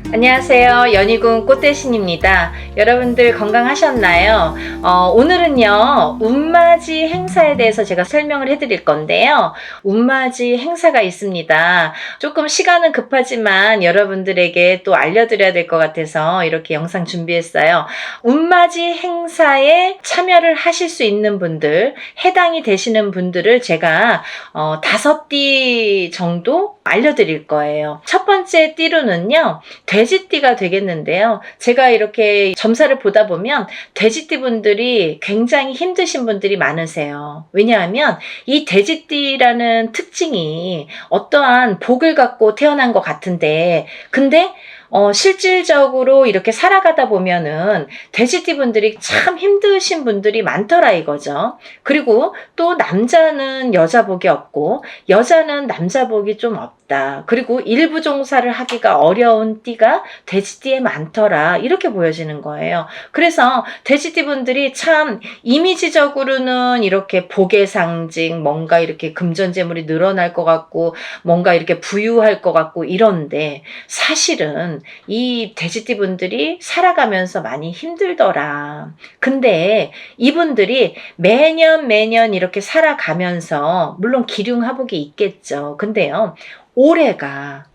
안녕하세요. 연희군 꽃대신입니다. 여러분들 건강하셨나요? 오늘은요, 운맞이 행사에 대해서 제가 설명을 해드릴 건데요. 운맞이 행사가 있습니다. 조금 시간은 급하지만 여러분들에게 또 알려드려야 될 것 같아서 이렇게 영상 준비했어요. 운맞이 행사에 참여를 하실 수 있는 분들, 해당이 되시는 분들을 제가 5띠 정도 알려드릴 거예요. 첫 번째 띠로는요, 돼지띠가 되겠는데요. 제가 이렇게 점사를 보다 보면 돼지띠 분들이 굉장히 힘드신 분들이 많으세요. 왜냐하면 이 돼지띠라는 특징이 어떠한 복을 갖고 태어난 것 같은데, 근데 실질적으로 이렇게 살아가다 보면은 돼지띠 분들이 참 힘드신 분들이 많더라 이거죠. 그리고 또 남자는 여자 복이 없고 여자는 남자 복이 좀 없다. 그리고 일부 종사를 하기가 어려운 띠가 돼지띠에 많더라. 이렇게 보여지는 거예요. 그래서 돼지띠 분들이 참 이미지적으로는 이렇게 복의 상징, 뭔가 이렇게 금전재물이 늘어날 것 같고 뭔가 이렇게 부유할 것 같고 이런데 사실은 이 돼지띠 분들이 살아가면서 많이 힘들더라. 근데 이분들이 매년 이렇게 살아가면서 물론 기륭하복이 있겠죠. 근데요, 올해가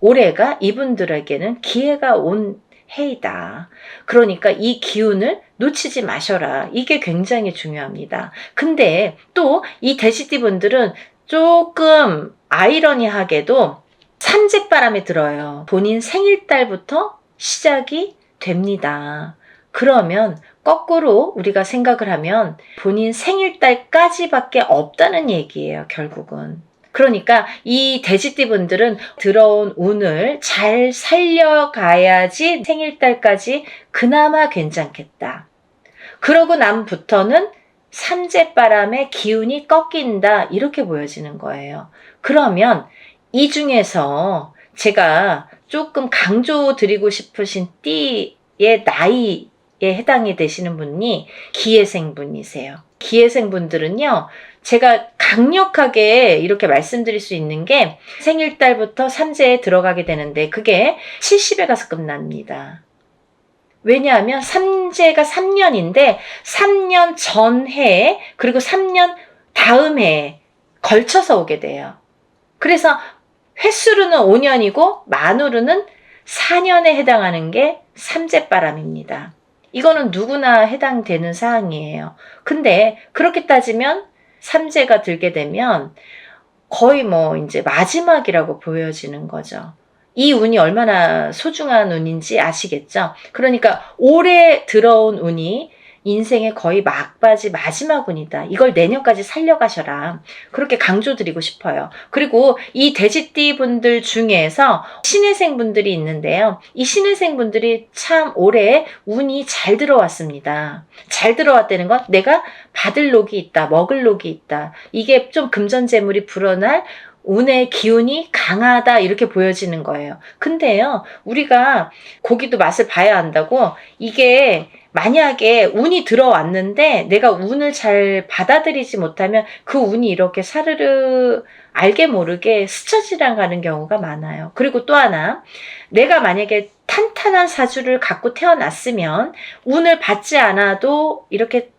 이분들에게는 기회가 온 해이다. 그러니까 이 기운을 놓치지 마셔라. 이게 굉장히 중요합니다. 근데 또 이 돼지띠 분들은 조금 아이러니하게도 삼재바람에 들어요. 본인 생일달부터 시작이 됩니다. 그러면 거꾸로 우리가 생각을 하면 본인 생일달까지밖에 없다는 얘기예요, 결국은. 그러니까 이 돼지띠 분들은 들어온 운을 잘 살려가야지 생일달까지 그나마 괜찮겠다. 그러고 남부터는 삼재바람의 기운이 꺾인다, 이렇게 보여지는 거예요. 그러면 이 중에서 제가 조금 강조드리고 싶으신 띠의 나이에 해당이 되시는 분이 기해생분이세요. 기해생분들은요, 제가 강력하게 이렇게 말씀드릴 수 있는 게 생일달부터 삼재에 들어가게 되는데 그게 70에 가서 끝납니다. 왜냐하면 삼재가 3년인데 3년 전해 그리고 3년 다음 해에 걸쳐서 오게 돼요. 그래서 횟수로는 5년이고 만으로는 4년에 해당하는 게 삼재바람입니다. 이거는 누구나 해당되는 사항이에요. 근데 그렇게 따지면 삼재가 들게 되면 거의 이제 마지막이라고 보여지는 거죠. 이 운이 얼마나 소중한 운인지 아시겠죠? 그러니까 올해 들어온 운이 인생의 거의 막바지 마지막 운이다. 이걸 내년까지 살려가셔라. 그렇게 강조드리고 싶어요. 그리고 이 돼지띠 분들 중에서 신해생 분들이 있는데요. 이 신해생 분들이 참 올해 운이 잘 들어왔습니다. 잘 들어왔다는 건 내가 받을 녹이 있다, 먹을 녹이 있다. 이게 좀 금전재물이 불어날 운의 기운이 강하다, 이렇게 보여지는 거예요. 근데요, 우리가 고기도 맛을 봐야 한다고, 이게 만약에 운이 들어왔는데 내가 운을 잘 받아들이지 못하면 그 운이 이렇게 사르르 알게 모르게 스쳐 지나가는 경우가 많아요. 그리고 또 하나, 내가 만약에 탄탄한 사주를 갖고 태어났으면 운을 받지 않아도 이렇게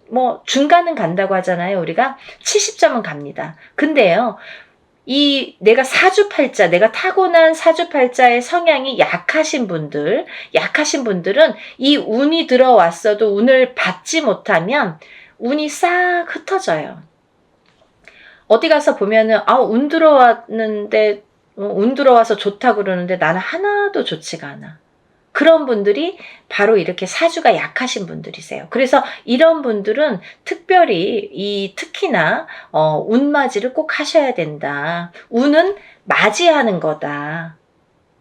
중간은 간다고 하잖아요. 우리가 70점은 갑니다. 근데요, 내가 사주팔자, 내가 타고난 사주팔자의 성향이 약하신 분들은 이 운이 들어왔어도 운을 받지 못하면 운이 싹 흩어져요. 어디 가서 보면은, 운 들어왔는데, 운 들어와서 좋다 그러는데 나는 하나도 좋지가 않아. 그런 분들이 바로 이렇게 사주가 약하신 분들이세요. 그래서 이런 분들은 특별히 특히나 운맞이를 꼭 하셔야 된다. 운은 맞이하는 거다.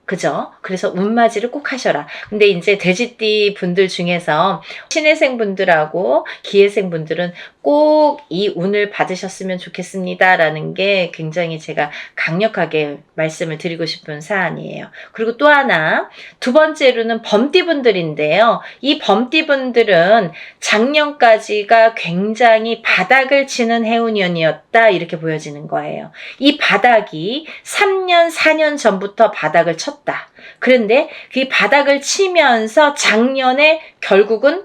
그죠? 그래서 운맞이를 꼭 하셔라. 근데 이제 돼지띠 분들 중에서 신해생 분들하고 기해생 분들은 꼭 이 운을 받으셨으면 좋겠습니다 라는 게 굉장히 제가 강력하게 말씀을 드리고 싶은 사안이에요. 그리고 또 하나, 두 번째로는 범띠 분들인데요. 이 범띠 분들은 작년까지가 굉장히 바닥을 치는 해운년이었다, 이렇게 보여지는 거예요. 이 바닥이 3년, 4년 전부터 바닥을 쳤다. 쳤다. 그런데 그 바닥을 치면서 작년에 결국은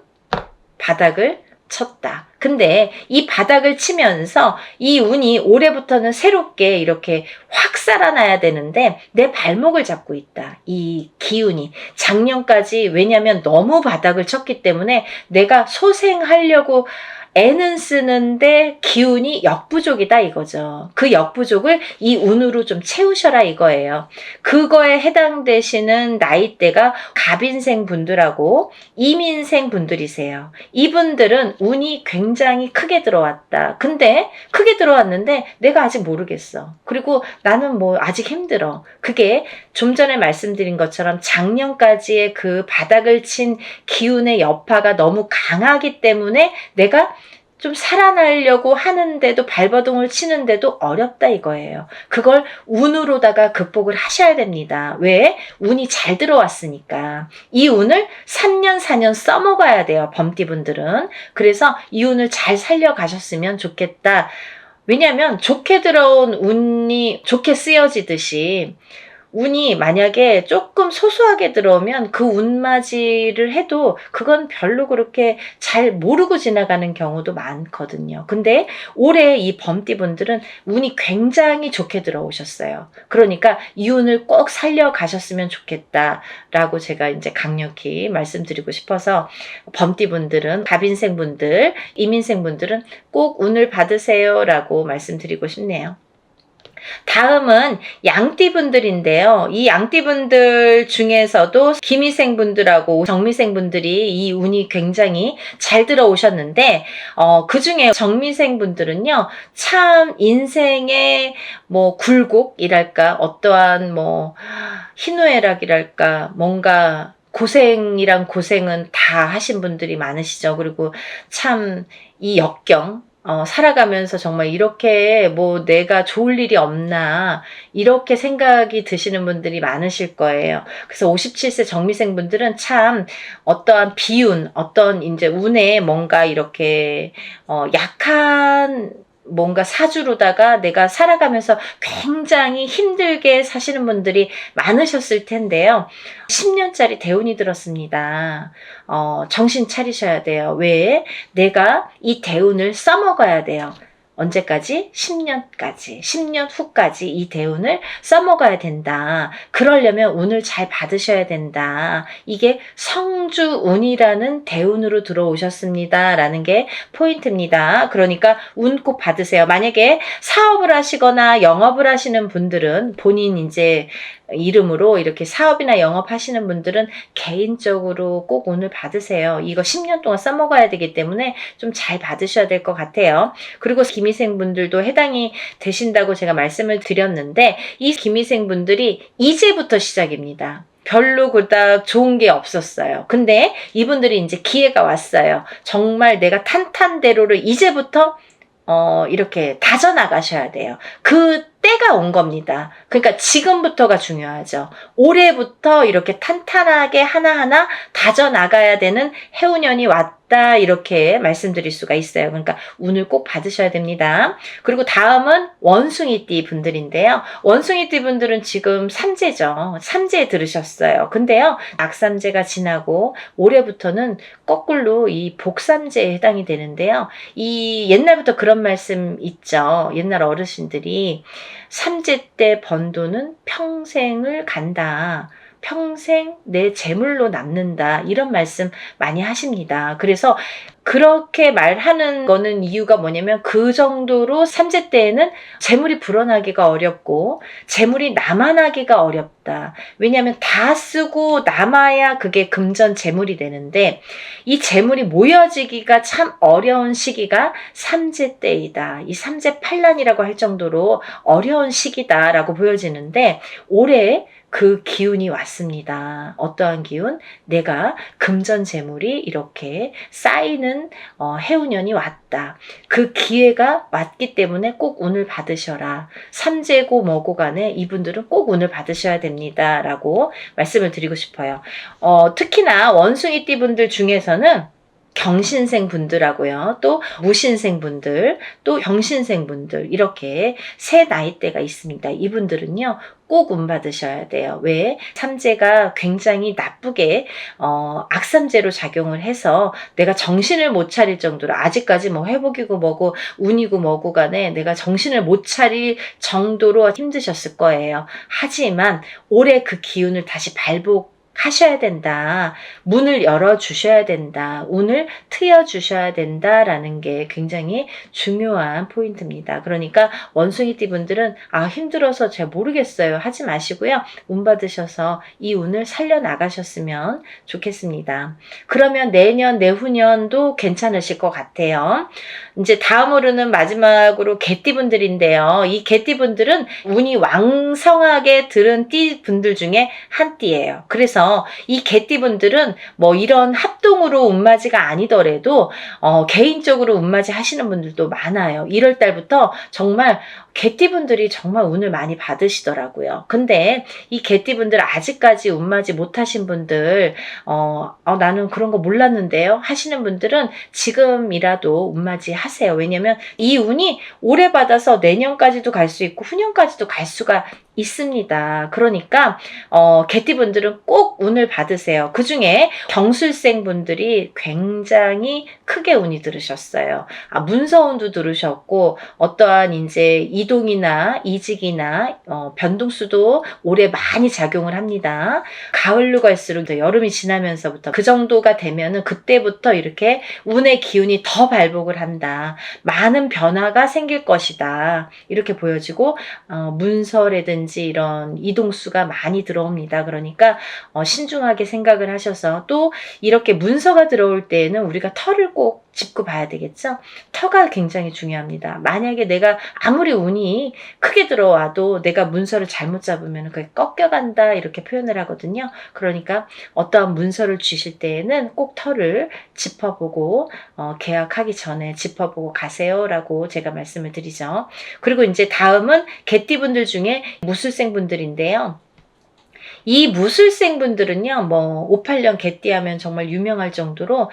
바닥을 쳤다. 근데 이 바닥을 치면서 이 운이 올해부터는 새롭게 이렇게 확 살아나야 되는데 내 발목을 잡고 있다. 이 기운이. 작년까지 왜냐면 너무 바닥을 쳤기 때문에 내가 소생하려고 애는 쓰는데 기운이 역부족이다 이거죠. 그 역부족을 이 운으로 좀 채우셔라 이거예요. 그거에 해당되시는 나이대가 갑인생 분들하고 이민생 분들이세요. 이분들은 운이 굉장히 크게 들어왔다. 근데 크게 들어왔는데 내가 아직 모르겠어. 그리고 나는 뭐 아직 힘들어. 그게 좀 전에 말씀드린 것처럼 작년까지의 그 바닥을 친 기운의 여파가 너무 강하기 때문에 내가 좀 살아나려고 하는데도 발버둥을 치는데도 어렵다 이거예요. 그걸 운으로다가 극복을 하셔야 됩니다. 왜? 운이 잘 들어왔으니까. 이 운을 3년 4년 써먹어야 돼요. 범띠분들은. 그래서 이 운을 잘 살려가셨으면 좋겠다. 왜냐하면 좋게 들어온 운이 좋게 쓰여지듯이 운이 만약에 조금 소소하게 들어오면 그 운맞이를 해도 그건 별로 그렇게 잘 모르고 지나가는 경우도 많거든요. 근데 올해 이 범띠분들은 운이 굉장히 좋게 들어오셨어요. 그러니까 이 운을 꼭 살려가셨으면 좋겠다라고 제가 이제 강력히 말씀드리고 싶어서 범띠분들은 갑인생분들, 이민생분들은 꼭 운을 받으세요라고 말씀드리고 싶네요. 다음은 양띠분들인데요. 이 양띠분들 중에서도 기미생분들하고 정미생분들이 이 운이 굉장히 잘 들어오셨는데 그 중에 정미생분들은요. 참 인생의 뭐 굴곡이랄까 어떠한 뭐 희노애락이랄까 뭔가 고생이란 고생은 다 하신 분들이 많으시죠. 그리고 참 이 역경 살아가면서 정말 이렇게 뭐 내가 좋을 일이 없나 이렇게 생각이 드시는 분들이 많으실 거예요. 그래서 57세 정미생 분들은 참 어떠한 비운, 어떤 이제 운에 뭔가 이렇게 약한 뭔가 사주로다가 내가 살아가면서 굉장히 힘들게 사시는 분들이 많으셨을 텐데요. 10년짜리 대운이 들었습니다. 정신 차리셔야 돼요. 왜? 내가 이 대운을 써먹어야 돼요. 언제까지? 10년까지. 10년 후까지 이 대운을 써먹어야 된다. 그러려면 운을 잘 받으셔야 된다. 이게 성주운이라는 대운으로 들어오셨습니다. 라는 게 포인트입니다. 그러니까 운 꼭 받으세요. 만약에 사업을 하시거나 영업을 하시는 분들은 본인 이제 이름으로 이렇게 사업이나 영업하시는 분들은 개인적으로 꼭 운을 받으세요. 이거 10년 동안 써먹어야 되기 때문에 좀 잘 받으셔야 될 것 같아요. 그리고 기미생분들도 해당이 되신다고 제가 말씀을 드렸는데 이 기미생분들이 이제부터 시작입니다. 별로 그닥 좋은 게 없었어요. 근데 이분들이 이제 기회가 왔어요. 정말 내가 탄탄대로를 이제부터 이렇게 다져나가셔야 돼요. 그 때가 온 겁니다. 그러니까 지금부터가 중요하죠. 올해부터 이렇게 탄탄하게 하나하나 다져나가야 되는 해운년이 왔다 이렇게 말씀드릴 수가 있어요. 그러니까 운을 꼭 받으셔야 됩니다. 그리고 다음은 원숭이띠 분들인데요. 원숭이띠 분들은 지금 삼재죠. 삼재 들으셨어요. 근데요. 악삼재가 지나고 올해부터는 거꾸로 이 복삼재에 해당이 되는데요. 이 옛날부터 그런 말씀 있죠. 옛날 어르신들이 삼재 때 번 돈은 평생을 간다. 평생 내 재물로 남는다. 이런 말씀 많이 하십니다. 그래서 그렇게 말하는 거는 이유가 뭐냐면 그 정도로 삼재 때에는 재물이 불어나기가 어렵고 재물이 남아나기가 어렵다. 왜냐하면 다 쓰고 남아야 그게 금전 재물이 되는데 이 재물이 모여지기가 참 어려운 시기가 삼재 때이다. 이 삼재 팔란이라고 할 정도로 어려운 시기다라고 보여지는데 올해 그 기운이 왔습니다. 어떠한 기운? 내가 금전 재물이 이렇게 쌓이는 해운년이 왔다. 그 기회가 왔기 때문에 꼭 운을 받으셔라. 삼재고 뭐고 간에 이분들은 꼭 운을 받으셔야 됩니다. 라고 말씀을 드리고 싶어요. 특히나 원숭이띠 분들 중에서는 경신생 분들하고요. 또 무신생 분들, 또 병신생 분들 이렇게 세 나이대가 있습니다. 이분들은요. 꼭 운 받으셔야 돼요. 왜? 삼재가 굉장히 나쁘게 악삼재로 작용을 해서 내가 정신을 못 차릴 정도로 아직까지 뭐 회복이고 뭐고 운이고 뭐고 간에 내가 정신을 못 차릴 정도로 힘드셨을 거예요. 하지만 올해 그 기운을 다시 발복하셔야 된다. 문을 열어주셔야 된다. 운을 트여주셔야 된다라는 게 굉장히 중요한 포인트입니다. 그러니까 원숭이띠 분들은 힘들어서 잘 모르겠어요. 하지 마시고요. 운 받으셔서 이 운을 살려나가셨으면 좋겠습니다. 그러면 내년, 내후년도 괜찮으실 것 같아요. 이제 다음으로는 마지막으로 개띠 분들인데요. 이 개띠 분들은 운이 왕성하게 들은 띠 분들 중에 한 띠예요. 그래서 이 개띠 분들은 뭐 이런 합동으로 운맞이가 아니더라도 개인적으로 운맞이 하시는 분들도 많아요. 1월 달부터 정말 개띠분들이 정말 운을 많이 받으시더라고요. 근데 이 개띠분들 아직까지 운맞이 못하신 분들 나는 그런 거 몰랐는데요 하시는 분들은 지금이라도 운맞이 하세요. 왜냐면 이 운이 오래 받아서 내년까지도 갈 수 있고 후년까지도 갈 수가 있습니다. 그러니까 개띠분들은 꼭 운을 받으세요. 그 중에 경술생 분들이 굉장히 크게 운이 들으셨어요. 문서운도 들으셨고 어떠한 이제 이동이나 이직이나 변동수도 올해 많이 작용을 합니다. 가을로 갈수록 여름이 지나면서부터 그 정도가 되면은 그때부터 이렇게 운의 기운이 더 발복을 한다. 많은 변화가 생길 것이다. 이렇게 보여지고 문서라든지 이런 이동수가 많이 들어옵니다. 그러니까 신중하게 생각을 하셔서 또 이렇게 문서가 들어올 때에는 우리가 터를 꼭 짚고 봐야 되겠죠. 터가 굉장히 중요합니다. 만약에 내가 아무리 운이 크게 들어와도 내가 문서를 잘못 잡으면 그게 꺾여간다 이렇게 표현을 하거든요. 그러니까 어떠한 문서를 주실 때에는 꼭 터를 짚어보고 계약하기 전에 짚어보고 가세요라고 제가 말씀을 드리죠. 그리고 이제 다음은 개띠분들 중에 무술생 분들인데요. 이 무술생 분들은요, 뭐 58년 개띠하면 정말 유명할 정도로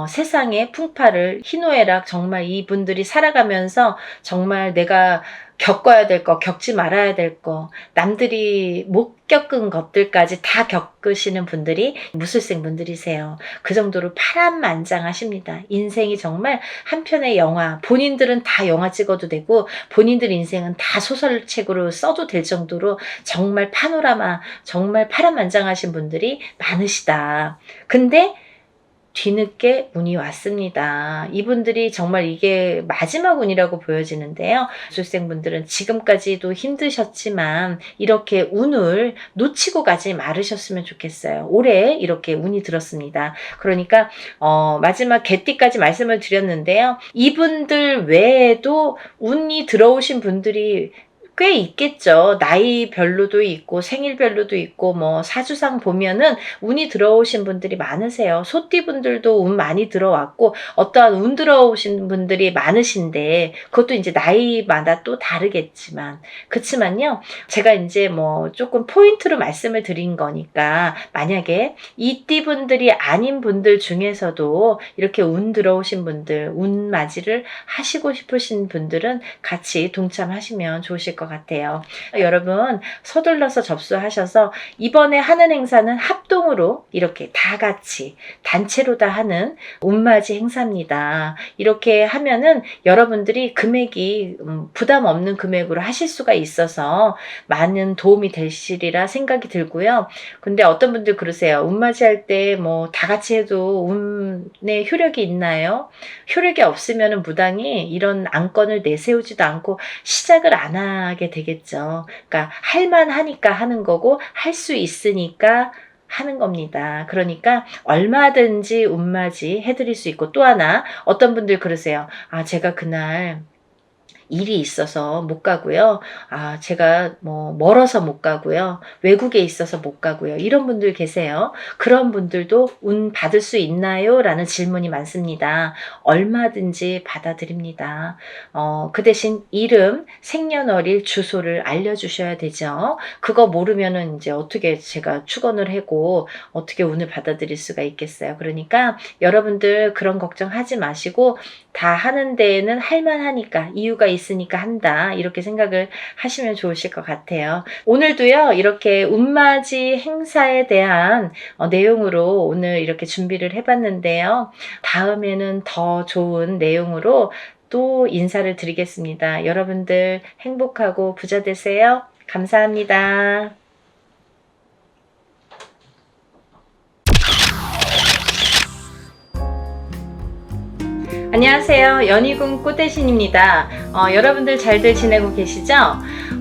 세상의 풍파를 희노애락 정말 이분들이 살아가면서 정말 내가 겪어야 될 거, 겪지 말아야 될 거, 남들이 못 겪은 것들까지 다 겪으시는 분들이 무술생 분들이세요. 그 정도로 파란만장하십니다. 인생이 정말 한 편의 영화, 본인들은 다 영화 찍어도 되고 본인들 인생은 다 소설책으로 써도 될 정도로 정말 파노라마, 정말 파란만장하신 분들이 많으시다. 근데 뒤늦게 운이 왔습니다. 이분들이 정말 이게 마지막 운이라고 보여지는데요. 수생분들은 지금까지도 힘드셨지만 이렇게 운을 놓치고 가지 말으셨으면 좋겠어요. 올해 이렇게 운이 들었습니다. 그러니까 마지막 개띠까지 말씀을 드렸는데요. 이분들 외에도 운이 들어오신 분들이 꽤 있겠죠. 나이별로도 있고 생일별로도 있고 뭐 사주상 보면은 운이 들어오신 분들이 많으세요. 소띠분들도 운 많이 들어왔고 어떠한 운 들어오신 분들이 많으신데 그것도 이제 나이마다 또 다르겠지만 그렇지만요. 제가 이제 뭐 조금 포인트로 말씀을 드린 거니까 만약에 이 띠분들이 아닌 분들 중에서도 이렇게 운 들어오신 분들 운 맞이를 하시고 싶으신 분들은 같이 동참하시면 좋으실 것 같아요. 여러분 서둘러서 접수하셔서 이번에 하는 행사는 합동으로 이렇게 다 같이 단체로 다 하는 운맞이 행사입니다. 이렇게 하면은 여러분들이 금액이 부담 없는 금액으로 하실 수가 있어서 많은 도움이 되시리라 생각이 들고요. 근데 어떤 분들 그러세요. 운맞이 할 때 뭐 다 같이 해도 운에 효력이 있나요? 효력이 없으면 무당이 이런 안건을 내세우지도 않고 시작을 안 하게 되겠죠. 그러니까 할만하니까 하는 거고 할 수 있으니까 하는 겁니다. 그러니까 얼마든지 운맞이 해드릴 수 있고 또 하나 어떤 분들 그러세요. 제가 그날 일이 있어서 못 가고요. 제가 뭐 멀어서 못 가고요. 외국에 있어서 못 가고요. 이런 분들 계세요. 그런 분들도 운 받을 수 있나요? 라는 질문이 많습니다. 얼마든지 받아드립니다. 그 대신 이름, 생년월일, 주소를 알려주셔야 되죠. 그거 모르면은 이제 어떻게 제가 축원을 하고 어떻게 운을 받아들일 수가 있겠어요. 그러니까 여러분들 그런 걱정하지 마시고 다 하는 데에는 할만하니까 이유가 있으니까 한다 이렇게 생각을 하시면 좋으실 것 같아요. 오늘도요 이렇게 운맞이 행사에 대한 내용으로 오늘 이렇게 준비를 해봤는데요. 다음에는 더 좋은 내용으로 또 인사를 드리겠습니다. 여러분들 행복하고 부자 되세요. 감사합니다. 안녕하세요. 연희군 꽃대신입니다. 여러분들 잘들 지내고 계시죠?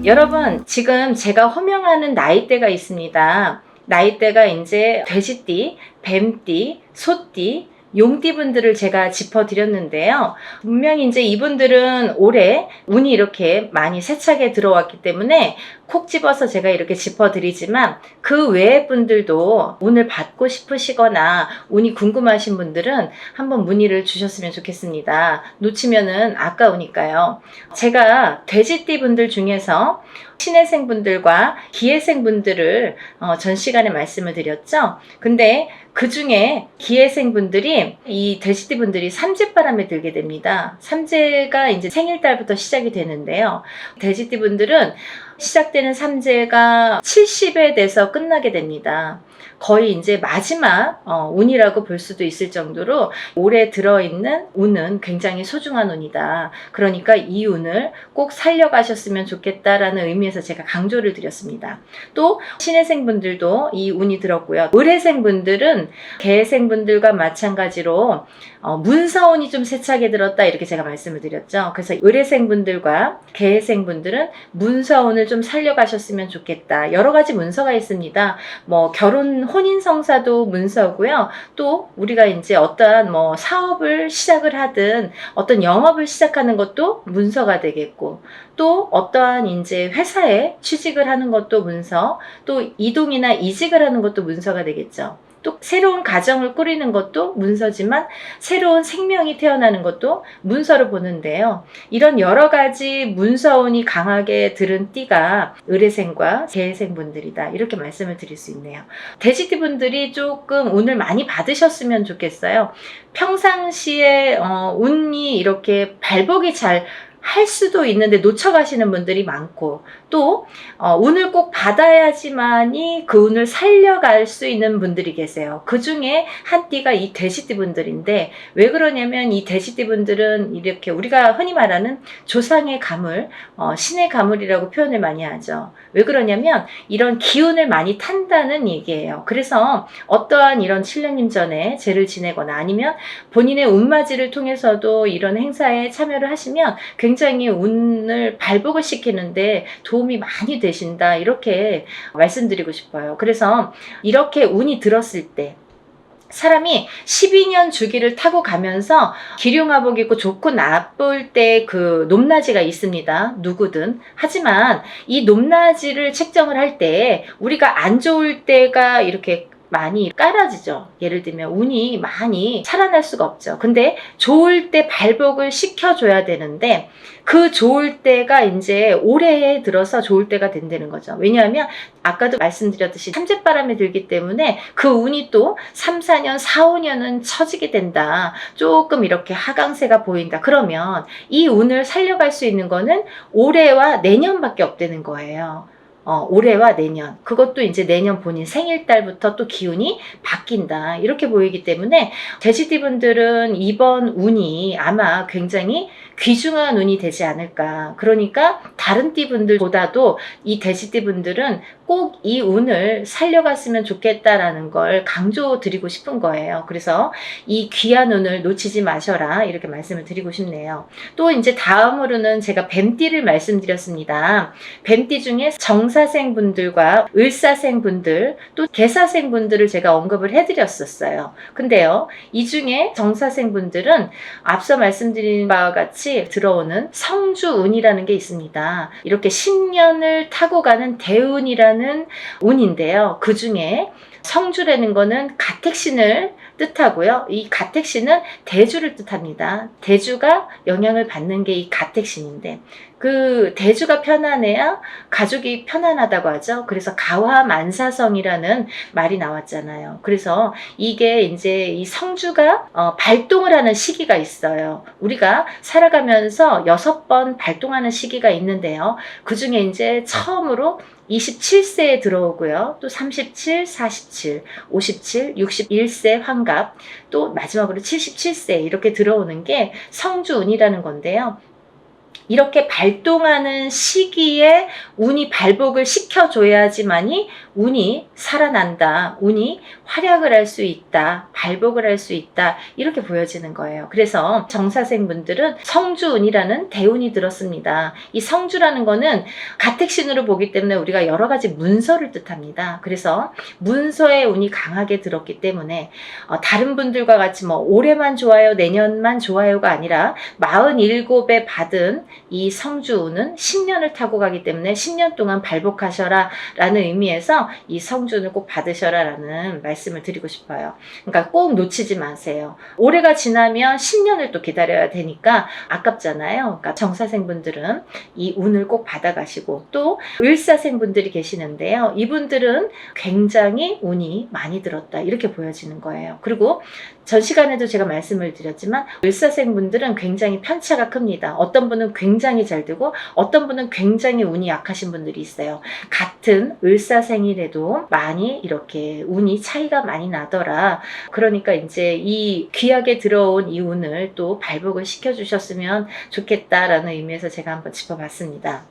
여러분, 지금 제가 호명하는 나이대가 있습니다. 나이대가 이제 돼지띠, 뱀띠, 소띠, 용띠 분들을 제가 짚어드렸는데요. 분명히 이제 이분들은 올해 운이 이렇게 많이 세차게 들어왔기 때문에 콕 집어서 제가 이렇게 짚어드리지만 그 외의 분들도 운을 받고 싶으시거나 운이 궁금하신 분들은 한번 문의를 주셨으면 좋겠습니다. 놓치면은 아까우니까요. 제가 돼지띠 분들 중에서 신해생 분들과 기해생 분들을 전 시간에 말씀을 드렸죠. 근데 그 중에 기해생 분들이 이 돼지띠 분들이 삼재바람에 들게 됩니다. 삼재가 이제 생일달부터 시작이 되는데요. 돼지띠 분들은 시작되는 삼재가 70에 돼서 끝나게 됩니다. 거의 이제 마지막 운이라고 볼 수도 있을 정도로 올해 들어있는 운은 굉장히 소중한 운이다. 그러니까 이 운을 꼭 살려가셨으면 좋겠다라는 의미에서 제가 강조를 드렸습니다. 또 신해생 분들도 이 운이 들었고요. 을해생 분들은 개해생 분들과 마찬가지로 문서운이 좀 세차게 들었다 이렇게 제가 말씀을 드렸죠. 그래서 을해생 분들과 개해생 분들은 문서운을 좀 살려가셨으면 좋겠다. 여러 가지 문서가 있습니다. 뭐 결혼 혼인성사도 문서고요. 또 우리가 이제 어떠한 뭐 사업을 시작을 하든 어떤 영업을 시작하는 것도 문서가 되겠고 또 어떠한 이제 회사에 취직을 하는 것도 문서, 또 이동이나 이직을 하는 것도 문서가 되겠죠. 또 새로운 가정을 꾸리는 것도 문서지만 새로운 생명이 태어나는 것도 문서로 보는데요. 이런 여러 가지 문서운이 강하게 들은 띠가 을해생과 개해생 분들이다. 이렇게 말씀을 드릴 수 있네요. 돼지띠 분들이 조금 운을 많이 받으셨으면 좋겠어요. 평상시에 운이 이렇게 발복이 잘 할 수도 있는데 놓쳐가시는 분들이 많고 또 운을 꼭 받아야지만이 그 운을 살려갈 수 있는 분들이 계세요. 그 중에 한 띠가 이 돼지띠 분들인데 왜 그러냐면 이 돼지띠 분들은 이렇게 우리가 흔히 말하는 조상의 가물, 신의 가물이라고 표현을 많이 하죠. 왜 그러냐면 이런 기운을 많이 탄다는 얘기예요. 그래서 어떠한 이런 7년님 전에 제를 지내거나 아니면 본인의 운맞이를 통해서도 이런 행사에 참여를 하시면 굉장히 운을 발복을 시키는데 도움이 많이 되신다 이렇게 말씀드리고 싶어요. 그래서 이렇게 운이 들었을 때 사람이 12년 주기를 타고 가면서 기륭화복 입고 좋고 나쁠 때 그 높낮이가 있습니다. 누구든. 하지만 이 높낮이를 책정을 할 때 우리가 안 좋을 때가 이렇게 많이 깔아지죠. 예를 들면 운이 많이 살아날 수가 없죠. 근데 좋을 때 발복을 시켜줘야 되는데 그 좋을 때가 이제 올해에 들어서 좋을 때가 된다는 거죠. 왜냐하면 아까도 말씀드렸듯이 삼재바람이 들기 때문에 그 운이 또 3, 4년, 4, 5년은 처지게 된다. 조금 이렇게 하강세가 보인다. 그러면 이 운을 살려갈 수 있는 거는 올해와 내년밖에 없다는 거예요. 올해와 내년, 그것도 이제 내년 본인 생일달부터 또 기운이 바뀐다 이렇게 보이기 때문에 돼지띠 분들은 이번 운이 아마 굉장히 귀중한 운이 되지 않을까. 그러니까 다른 띠 분들보다도 이 돼지띠 분들은 꼭 이 운을 살려갔으면 좋겠다라는 걸 강조드리고 싶은 거예요. 그래서 이 귀한 운을 놓치지 마셔라 이렇게 말씀을 드리고 싶네요. 또 이제 다음으로는 제가 뱀띠를 말씀드렸습니다. 뱀띠 중에 정사생 분들과 을사생 분들 또 개사생 분들을 제가 언급을 해드렸었어요. 근데요 이 중에 정사생 분들은 앞서 말씀드린 바와 같이 같이 들어오는 성주운이라는 게 있습니다. 이렇게 10년을 타고 가는 대운이라는 운인데요. 그 중에 성주라는 거는 가택신을 뜻하고요. 이 가택신은 대주를 뜻합니다. 대주가 영향을 받는 게 이 가택신인데, 그 대주가 편안해야 가족이 편안하다고 하죠. 그래서 가화만사성이라는 말이 나왔잖아요. 그래서 이게 이제 이 성주가 발동을 하는 시기가 있어요. 우리가 살아가면서 6번 발동하는 시기가 있는데요. 그 중에 이제 처음으로 27세에 들어오고요. 또 37, 47, 57, 61세 환갑, 또 마지막으로 77세 이렇게 들어오는 게 성주운이라는 건데요. 이렇게 발동하는 시기에 운이 발복을 시켜줘야지만이 운이 살아난다, 운이 활약을 할 수 있다, 발복을 할 수 있다, 이렇게 보여지는 거예요. 그래서 정사생분들은 성주운이라는 대운이 들었습니다. 이 성주라는 거는 가택신으로 보기 때문에 우리가 여러 가지 문서를 뜻합니다. 그래서 문서의 운이 강하게 들었기 때문에 다른 분들과 같이 뭐 올해만 좋아요, 내년만 좋아요가 아니라 47에 받은 이 성주운은 10년을 타고 가기 때문에 10년 동안 발복하셔라 라는 의미에서 이 성주운을 꼭 받으셔라 라는 말씀을 드리고 싶어요. 그러니까 꼭 놓치지 마세요. 올해가 지나면 10년을 또 기다려야 되니까 아깝잖아요. 그러니까 정사생분들은 이 운을 꼭 받아가시고, 또 을사생분들이 계시는데요. 이분들은 굉장히 운이 많이 들었다, 이렇게 보여지는 거예요. 그리고 전 시간에도 제가 말씀을 드렸지만 을사생분들은 굉장히 편차가 큽니다. 어떤 분은 굉장히 잘 되고 어떤 분은 굉장히 운이 약하신 분들이 있어요. 같은 을사생이라도 많이 이렇게 운이 차이가 많이 나더라. 그러니까 이제 이 귀하게 들어온 이 운을 또 발복을 시켜주셨으면 좋겠다라는 의미에서 제가 한번 짚어봤습니다.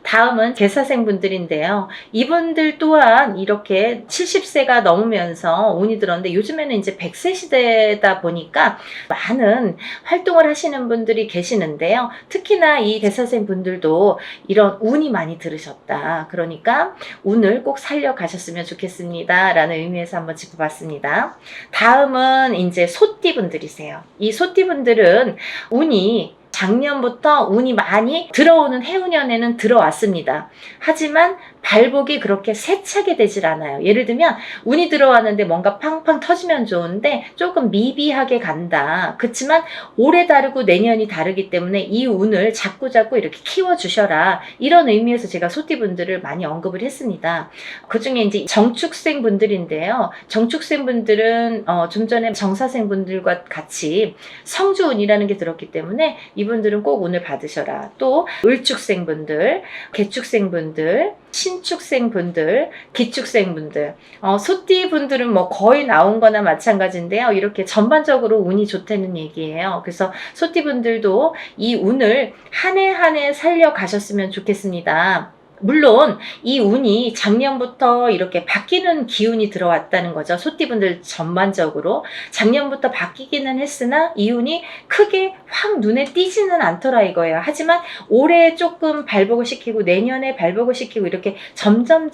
다음은 개사생분들인데요. 이분들 또한 이렇게 70세가 넘으면서 운이 들었는데, 요즘에는 이제 100세 시대다 보니까 많은 활동을 하시는 분들이 계시는데요. 특히나 이 개사생분들도 이런 운이 많이 들으셨다. 그러니까 운을 꼭 살려가셨으면 좋겠습니다 라는 의미에서 한번 짚어봤습니다. 다음은 이제 소띠분들이세요. 이 소띠분들은 운이 작년부터 운이 많이 들어오는 해운년에는 들어왔습니다. 하지만 발복이 그렇게 세차게 되질 않아요. 예를 들면 운이 들어왔는데 뭔가 팡팡 터지면 좋은데 조금 미비하게 간다. 그렇지만 올해 다르고 내년이 다르기 때문에 이 운을 자꾸자꾸 이렇게 키워주셔라, 이런 의미에서 제가 소띠분들을 많이 언급을 했습니다. 그 중에 이제 정축생 분들인데요. 정축생 분들은 좀 전에 정사생 분들과 같이 성주운이라는 게 들었기 때문에 이분들은 꼭 운을 받으셔라. 또 을축생 분들, 개축생 분들, 신축생 분들, 기축생 분들, 소띠 분들은 뭐 거의 나온 거나 마찬가지인데요. 이렇게 전반적으로 운이 좋다는 얘기예요. 그래서 소띠 분들도 이 운을 한 해 한 해 살려 가셨으면 좋겠습니다. 물론 이 운이 작년부터 이렇게 바뀌는 기운이 들어왔다는 거죠. 소띠분들 전반적으로 작년부터 바뀌기는 했으나 이 운이 크게 확 눈에 띄지는 않더라 이거예요. 하지만 올해 조금 발복을 시키고 내년에 발복을 시키고 이렇게 점점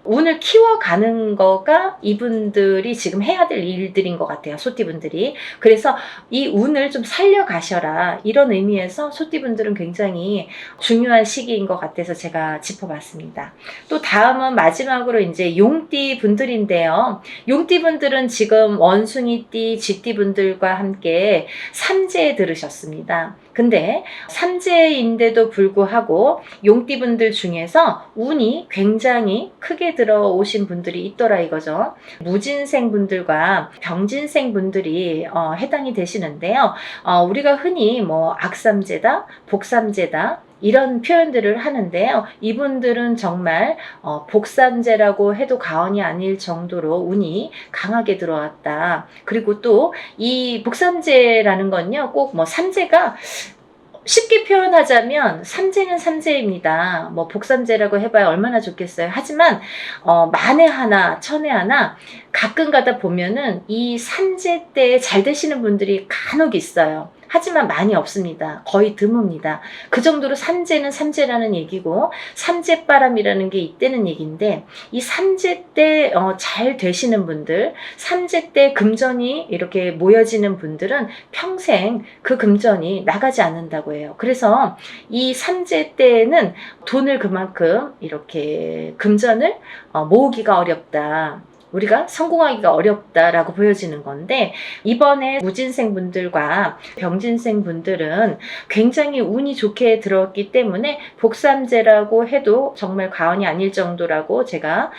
운을 키워가는 거가 이분들이 지금 해야 될 일들인 것 같아요. 소띠분들이. 그래서 이 운을 좀 살려가셔라, 이런 의미에서 소띠분들은 굉장히 중요한 시기인 것 같아서 제가 짚어봤습니다. 또 다음은 마지막으로 이제 용띠 분들인데요. 용띠 분들은 지금 원숭이띠, 쥐띠 분들과 함께 삼재에 들으셨습니다. 근데 삼재인데도 불구하고 용띠 분들 중에서 운이 굉장히 크게 들어오신 분들이 있더라 이거죠. 무진생 분들과 병진생 분들이 해당이 되시는데요. 우리가 흔히 뭐 악삼재다, 복삼재다, 이런 표현들을 하는데요. 이분들은 정말 복삼재라고 해도 과언이 아닐 정도로 운이 강하게 들어왔다. 그리고 또 이 복삼재라는 건요, 꼭 뭐 삼재가 쉽게 표현하자면 삼재는 삼재입니다. 뭐 복삼재라고 해봐야 얼마나 좋겠어요. 하지만 만에 하나 천에 하나 가끔 가다 보면은 이 삼재 때 잘 되시는 분들이 간혹 있어요. 하지만 많이 없습니다. 거의 드뭅니다. 그 정도로 삼재는 삼재라는 얘기고 삼재바람이라는 게 있다는 얘기인데, 이 삼재 때 잘 되시는 분들, 삼재 때 금전이 이렇게 모여지는 분들은 평생 그 금전이 나가지 않는다고 해요. 그래서 이 삼재 때는 돈을 그만큼 이렇게 금전을 모으기가 어렵다. 우리가 성공하기가 어렵다라고 보여지는 건데, 이번에 무진생 분들과 병진생 분들은 굉장히 운이 좋게 들어왔기 때문에 복삼재라고 해도 정말 과언이 아닐 정도라고 제가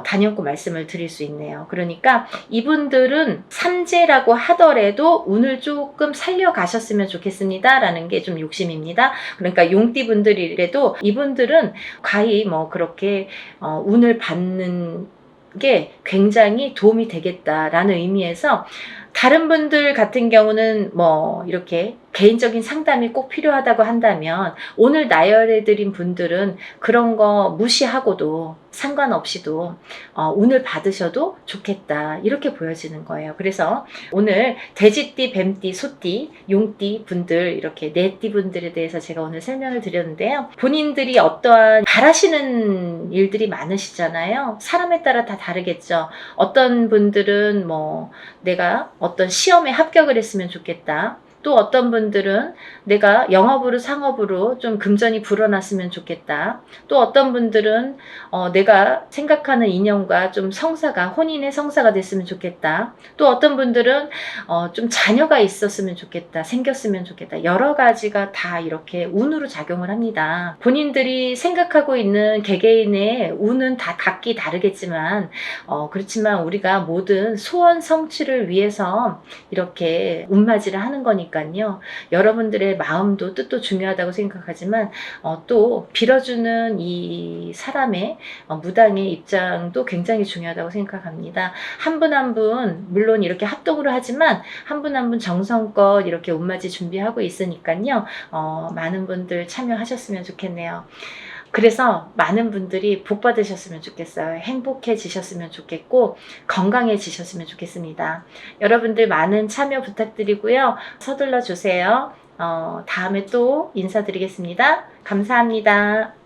단연코 말씀을 드릴 수 있네요. 그러니까 이분들은 삼재라고 하더라도 운을 조금 살려가셨으면 좋겠습니다 라는 게 좀 욕심입니다. 그러니까 용띠 분들이라도 이분들은 과히 뭐 그렇게 운을 받는 게 굉장히 도움이 되겠다라는 의미에서, 다른 분들 같은 경우는 뭐 이렇게 개인적인 상담이 꼭 필요하다고 한다면, 오늘 나열해드린 분들은 그런 거 무시하고도 상관없이도 운을 받으셔도 좋겠다, 이렇게 보여지는 거예요. 그래서 오늘 돼지띠, 뱀띠, 소띠, 용띠 분들, 이렇게 네 띠 분들에 대해서 제가 오늘 설명을 드렸는데요. 본인들이 어떠한 바라시는 일들이 많으시잖아요. 사람에 따라 다 다르겠죠. 어떤 분들은 뭐 내가 어떤 시험에 합격을 했으면 좋겠다. 또 어떤 분들은 내가 영업으로 상업으로 좀 금전이 불어났으면 좋겠다. 또 어떤 분들은 내가 생각하는 인연과 좀 성사가, 혼인의 성사가 됐으면 좋겠다. 또 어떤 분들은 좀 자녀가 있었으면 좋겠다, 생겼으면 좋겠다. 여러 가지가 다 이렇게 운으로 작용을 합니다. 본인들이 생각하고 있는 개개인의 운은 다 각기 다르겠지만 그렇지만 우리가 모든 소원 성취를 위해서 이렇게 운맞이를 하는 거니까 여러분들의 마음도 뜻도 중요하다고 생각하지만 또 빌어주는 이 사람의 무당의 입장도 굉장히 중요하다고 생각합니다. 한 분 한 분 물론 이렇게 합동으로 하지만 한 분 한 분 정성껏 이렇게 운맞이 준비하고 있으니까요. 많은 분들 참여하셨으면 좋겠네요. 그래서 많은 분들이 복 받으셨으면 좋겠어요. 행복해지셨으면 좋겠고 건강해지셨으면 좋겠습니다. 여러분들 많은 참여 부탁드리고요. 서둘러 주세요. 다음에 또 인사드리겠습니다. 감사합니다.